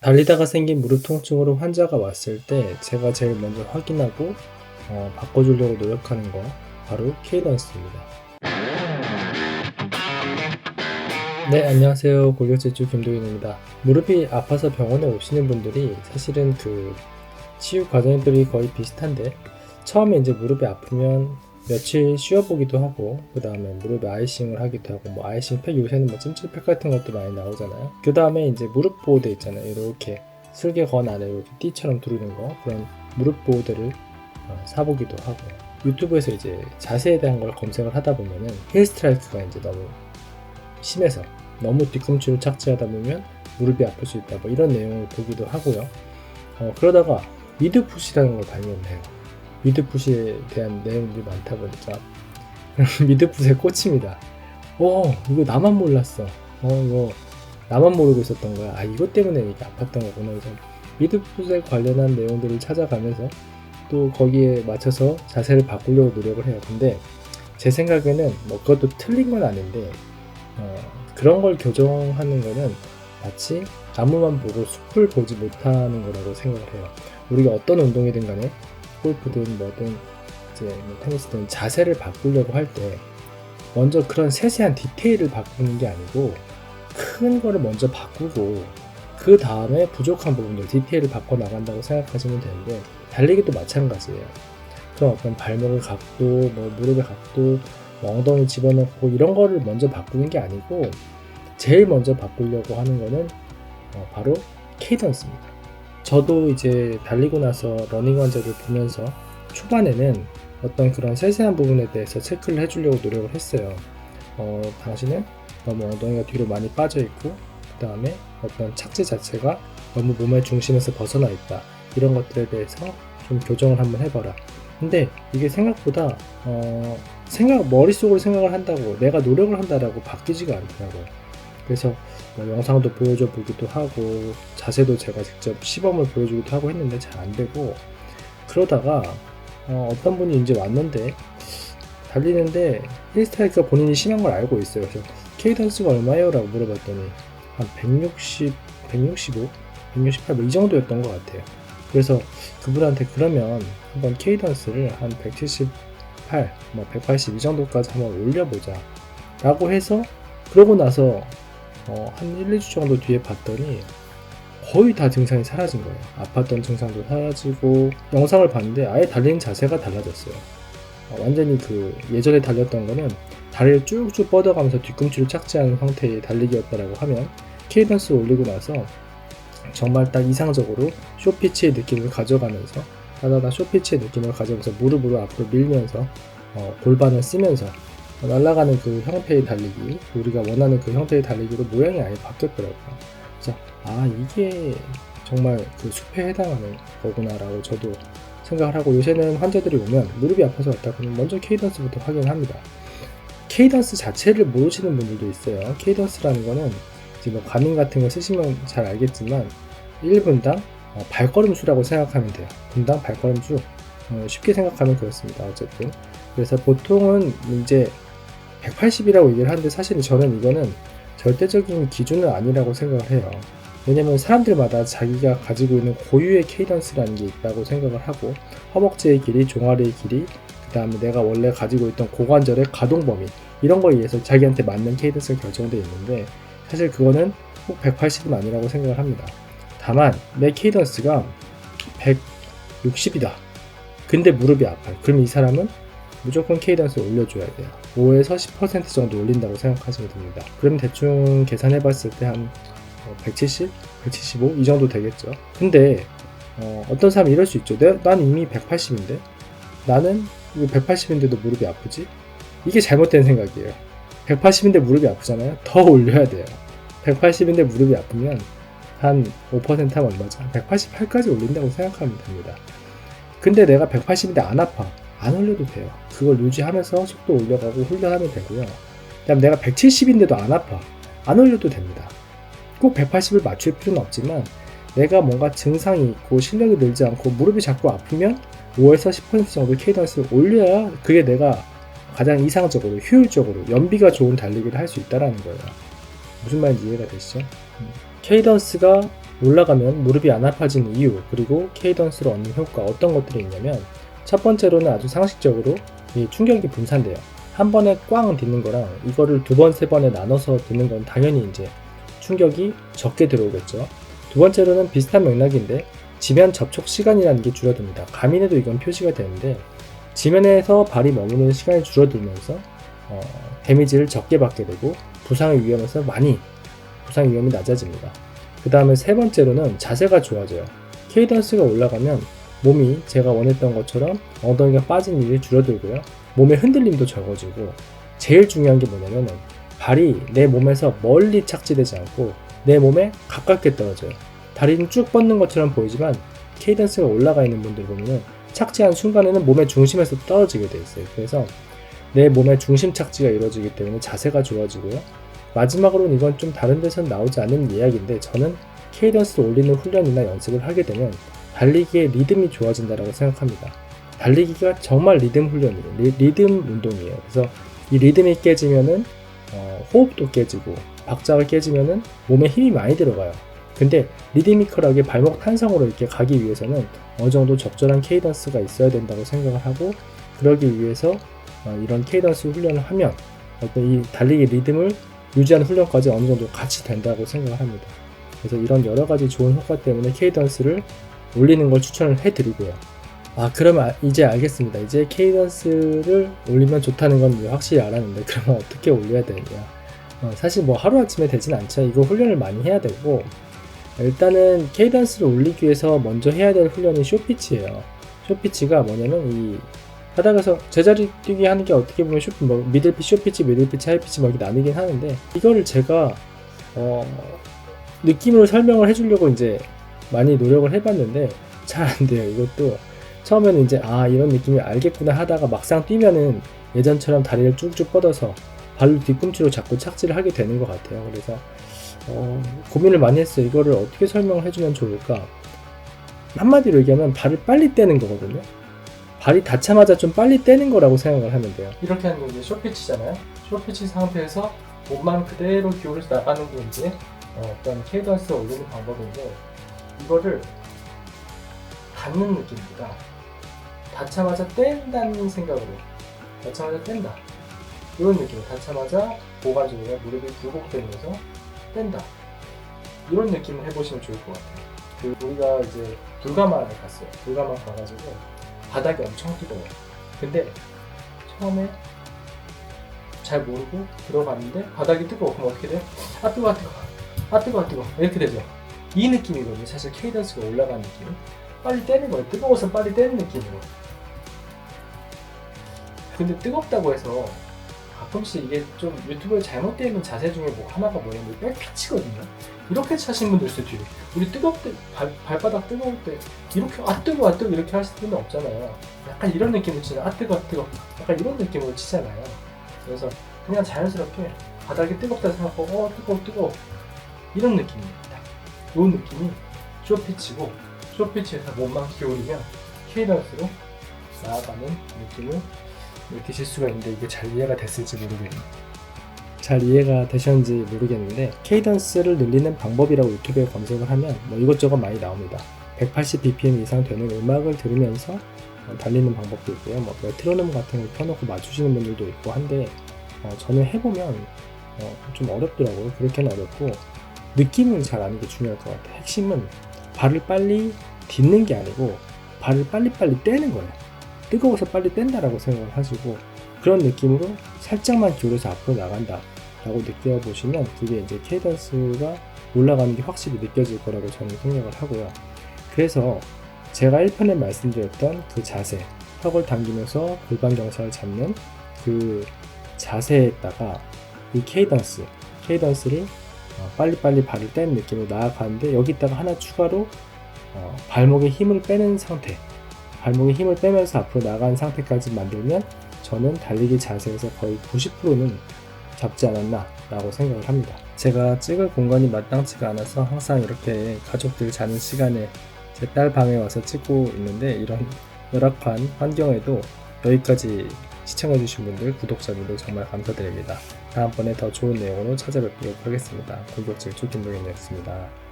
달리다가 생긴 무릎 통증으로 환자가 왔을 때 제가 제일 먼저 확인하고 바꿔주려고 노력하는 거 바로 케이던스입니다. 네, 안녕하세요. 골격제주 김도윤입니다. 무릎이 아파서 병원에 오시는 분들이 사실은 치유 과정들이 거의 비슷한데, 처음에 이제 무릎이 아프면 며칠 쉬어보기도 하고, 그 다음에 무릎에 아이싱을 하기도 하고, 아이싱 팩, 요새는 찜질팩 같은 것도 많이 나오잖아요. 그 다음에 이제 무릎 보호대 있잖아요. 이렇게 슬개 건 안에 이렇게 띠처럼 두르는 거, 그런 무릎 보호대를 사보기도 하고, 유튜브에서 이제 자세에 대한 걸 검색을 하다 보면은 힐스트라이크가 이제 너무 심해서 너무 뒤꿈치로 착지하다 보면 무릎이 아플 수 있다, 이런 내용을 보기도 하고요. 그러다가 미드풋이라는 걸 발견을 해요. 미드풋에 대한 내용들이 많다 보니까 미드풋에 꽂힙니다. 이거 나만 몰랐어. 이거 나만 모르고 있었던 거야. 이것 때문에 이게 아팠던 거구나. 그래서 미드풋에 관련한 내용들을 찾아가면서 또 거기에 맞춰서 자세를 바꾸려고 노력을 해요. 근데 제 생각에는 그것도 틀린 건 아닌데, 그런 걸 교정하는 거는 마치 나무만 보고 숲을 보지 못하는 거라고 생각을 해요. 우리가 어떤 운동이든 간에, 골프든 뭐든 이제 테니스든 자세를 바꾸려고 할 때 먼저 그런 세세한 디테일을 바꾸는 게 아니고 큰 거를 먼저 바꾸고 그 다음에 부족한 부분들 디테일을 바꿔 나간다고 생각하시면 되는데, 달리기도 마찬가지예요. 그럼 어떤 발목의 각도, 무릎의 각도, 엉덩이 집어넣고 이런 거를 먼저 바꾸는 게 아니고, 제일 먼저 바꾸려고 하는 거는 바로 케이던스입니다. 저도 이제 달리고 나서 러닝 환자들 보면서 초반에는 어떤 그런 세세한 부분에 대해서 체크를 해주려고 노력을 했어요. 당신은 너무 엉덩이가 뒤로 많이 빠져 있고, 그 다음에 어떤 착지 자체가 너무 몸의 중심에서 벗어나 있다, 이런 것들에 대해서 좀 교정을 한번 해봐라. 근데 이게 생각보다 머릿속으로 생각을 한다고, 내가 노력을 한다라고 바뀌지가 않더라고요. 그래서 영상도 보여줘 보기도 하고, 자세도 제가 직접 시범을 보여주기도 하고 했는데 잘 안되고, 그러다가 어떤 분이 이제 왔는데 달리는데 힐스트라이크가 본인이 심한 걸 알고 있어요. 그래서 케이던스가 얼마예요? 라고 물어봤더니 한 160, 165, 168 이 정도였던 것 같아요. 그래서 그분한테 그러면 한번 케이던스를 한 178, 180 이 정도까지 한번 올려보자 라고 해서, 그러고 나서 한 1, 2주 정도 뒤에 봤더니 거의 다 증상이 사라진 거예요. 아팠던 증상도 사라지고, 영상을 봤는데 아예 달리는 자세가 달라졌어요. 완전히 예전에 달렸던 거는 다리를 쭉쭉 뻗어가면서 뒤꿈치를 착지하는 상태의 달리기였다라고 하면, 케이던스 올리고 나서 정말 딱 이상적으로 쇼피치의 느낌을 가져가면서, 쇼피치의 느낌을 가져가면서 무릎으로 앞으로 밀면서 골반을 쓰면서 날아가는 그 형태의 달리기, 우리가 원하는 그 형태의 달리기로 모양이 아예 바뀌었더라고요. 그래서 이게 정말 숲에 해당하는 거구나 라고 저도 생각을 하고, 요새는 환자들이 오면 무릎이 아파서 왔다 그러면 먼저 케이던스부터 확인합니다. 케이던스 자체를 모르시는 분들도 있어요. 케이던스라는 거는 지금 가민 같은 거 쓰시면 잘 알겠지만 1분당 발걸음 수라고 생각하면 돼요. 분당 발걸음 수, 쉽게 생각하면 그렇습니다. 어쨌든 그래서 보통은 이제 180이라고 얘기를 하는데, 사실은 저는 이거는 절대적인 기준은 아니라고 생각을 해요. 왜냐면 사람들마다 자기가 가지고 있는 고유의 케이던스라는 게 있다고 생각을 하고, 허벅지의 길이, 종아리의 길이, 그 다음에 내가 원래 가지고 있던 고관절의 가동 범위, 이런 거에 의해서 자기한테 맞는 케이던스가 결정되어 있는데, 사실 그거는 꼭 180은 아니라고 생각을 합니다. 다만 내 케이던스가 160이다. 근데 무릎이 아파요. 그럼 이 사람은 무조건 케이던스를 올려줘야 돼요. 5에서 10% 정도 올린다고 생각하시면 됩니다. 그럼 대충 계산해봤을 때 한 170, 175 이 정도 되겠죠. 근데 어떤 사람이 이럴 수 있죠. 난 이미 180인데 나는 180인데도 무릎이 아프지? 이게 잘못된 생각이에요. 180인데 무릎이 아프잖아요. 더 올려야 돼요. 180인데 무릎이 아프면 한 5% 하면 얼마죠? 188까지 올린다고 생각하면 됩니다. 근데 내가 180인데 안 아파. 안 올려도 돼요. 그걸 유지하면서 속도 올려가고 훈련하면 되고요. 그다음 내가 170인데도 안 아파. 안 올려도 됩니다. 꼭 180을 맞출 필요는 없지만, 내가 뭔가 증상이 있고 실력이 늘지 않고 무릎이 자꾸 아프면 5에서 10% 정도 케이던스를 올려야 그게 내가 가장 이상적으로 효율적으로 연비가 좋은 달리기를 할 수 있다는 거예요. 무슨 말인지 이해가 되시죠? 케이던스가 올라가면 무릎이 안 아파지는 이유, 그리고 케이던스로 얻는 효과 어떤 것들이 있냐면, 첫 번째로는 아주 상식적으로 이 충격이 분산돼요. 한 번에 꽝 딛는 거랑 이거를 두 번, 세 번에 나눠서 딛는 건 당연히 이제 충격이 적게 들어오겠죠. 두 번째로는 비슷한 맥락인데, 지면 접촉 시간이라는 게 줄어듭니다. 가민에도 이건 표시가 되는데, 지면에서 발이 머무는 시간이 줄어들면서 데미지를 적게 받게 되고 부상의 위험에서 많이 부상 위험이 낮아집니다. 그 다음에 세 번째로는 자세가 좋아져요. 케이던스가 올라가면 몸이 제가 원했던 것처럼 엉덩이가 빠진 일이 줄어들고요. 몸의 흔들림도 적어지고, 제일 중요한 게 뭐냐면 발이 내 몸에서 멀리 착지되지 않고 내 몸에 가깝게 떨어져요. 다리는 쭉 뻗는 것처럼 보이지만 케이던스가 올라가 있는 분들 보면은 착지한 순간에는 몸의 중심에서 떨어지게 돼 있어요. 그래서 내 몸의 중심 착지가 이루어지기 때문에 자세가 좋아지고요. 마지막으로는 이건 좀 다른 데선 나오지 않은 이야기인데, 저는 케이던스를 올리는 훈련이나 연습을 하게 되면 달리기의 리듬이 좋아진다고 생각합니다. 달리기가 정말 리듬 훈련이에요. 리듬 운동이에요. 그래서 이 리듬이 깨지면은 호흡도 깨지고, 박자가 깨지면은 몸에 힘이 많이 들어가요. 근데 리드미컬하게 발목 탄성으로 이렇게 가기 위해서는 어느 정도 적절한 케이던스가 있어야 된다고 생각을 하고, 그러기 위해서 이런 케이던스 훈련을 하면 어떤 이 달리기 리듬을 유지하는 훈련까지 어느 정도 같이 된다고 생각을 합니다. 그래서 이런 여러 가지 좋은 효과 때문에 케이던스를 올리는 걸 추천을 해드리고요. 그러면 이제 알겠습니다. 이제 케이던스를 올리면 좋다는 건 확실히 알았는데, 그러면 어떻게 올려야 되느냐. 사실 뭐 하루아침에 되진 않죠. 이거 훈련을 많이 해야 되고, 일단은 케이던스를 올리기 위해서 먼저 해야 될 훈련이 쇼피치예요. 쇼피치가 뭐냐면 이 바닥에서 제자리 뛰기 하는 게 어떻게 보면 미들피치, 쇼피치, 미들피치, 하이피치 막 이렇게 나뉘긴 하는데, 이거를 제가 느낌으로 설명을 해주려고 이제 많이 노력을 해봤는데 잘 안 돼요. 이것도 처음에는 이제 이런 느낌을 알겠구나 하다가 막상 뛰면은 예전처럼 다리를 쭉쭉 뻗어서 발로 뒤꿈치로 잡고 착지를 하게 되는 것 같아요. 그래서 고민을 많이 했어요. 이거를 어떻게 설명을 해주면 좋을까? 한마디로 얘기하면 발을 빨리 떼는 거거든요. 발이 닿자마자 좀 빨리 떼는 거라고 생각을 하면 돼요. 이렇게 하는 게 이제 쇼피치잖아요. 쇼피치 상태에서 몸만 그대로 기울여서 나가는 게 이제 어떤 케이던스를 올리는 방법인데, 이거를 닿는 느낌보다 닿자마자 뗀다는 생각으로, 닿자마자 뗀다, 이런 느낌. 닿자마자 고관 쪽에 무릎이 굴곡되면서 뗀다, 이런 느낌을 해보시면 좋을 것 같아요. 우리가 이제 불가마를 갔어요. 불가마 가가지고 바닥이 엄청 뜨거워요. 근데 처음에 잘 모르고 들어갔는데 바닥이 뜨거워. 그럼 어떻게 돼? 뜨거워 이렇게 되죠. 이 느낌이거든요. 사실 케이던스가 올라가는 느낌. 빨리 떼는 거예요. 뜨거워서 빨리 떼는 느낌으로. 근데 뜨겁다고 해서 가끔씩 이게 좀 유튜브에 잘못되어 있는 자세 중에 하나가 뭐냐면 백피치거든요. 이렇게 차신 분들 있어요. 뒤에 우리 뜨거울 때 발바닥 뜨거울 때 이렇게 뜨거워 이렇게 하실 분은 없잖아요. 약간 이런 느낌으로 치잖아요. 뜨거워 약간 이런 느낌으로 치잖아요. 그래서 그냥 자연스럽게 바닥이 뜨겁다 생각하고 뜨거워 이런 느낌입니다. 이 느낌이 쇼피치고, 쇼피치에서 몸만 기울이면 케이던스로 나아가는 느낌을 느끼실 수가 있는데, 이게 잘 이해가 됐을지 모르겠네요. 잘 이해가 되셨는지 모르겠는데, 케이던스를 늘리는 방법이라고 유튜브에 검색을 하면 이것저것 많이 나옵니다. 180bpm 이상 되는 음악을 들으면서 달리는 방법도 있고요. 메트로놈 같은 걸 켜놓고 맞추시는 분들도 있고 한데, 저는 해보면 좀 어렵더라고요. 그렇게는 어렵고, 느낌을 잘 아는 게 중요할 것 같아요. 핵심은 발을 빨리 딛는 게 아니고 발을 빨리빨리 떼는 거예요. 뜨거워서 빨리 뗀다라고 생각을 하시고, 그런 느낌으로 살짝만 기울여서 앞으로 나간다 라고 느껴보시면 그게 이제 케이던스가 올라가는 게 확실히 느껴질 거라고 저는 생각을 하고요. 그래서 제가 1편에 말씀드렸던 그 자세, 턱을 당기면서 골반경사를 잡는 그 자세에다가 이 케이던스를 빨리빨리 발을 떼는 느낌으로 나아가는데, 여기다가 하나 추가로 발목에 힘을 빼는 상태, 발목에 힘을 빼면서 앞으로 나가는 상태까지 만들면 저는 달리기 자세에서 거의 90%는 잡지 않았나 라고 생각을 합니다. 제가 찍을 공간이 마땅치가 않아서 항상 이렇게 가족들 자는 시간에 제 딸 방에 와서 찍고 있는데, 이런 열악한 환경에도 여기까지 시청해주신 분들, 구독자분들 정말 감사드립니다. 다음번에 더 좋은 내용으로 찾아뵙도록 하겠습니다. 골격질 김동현이었습니다.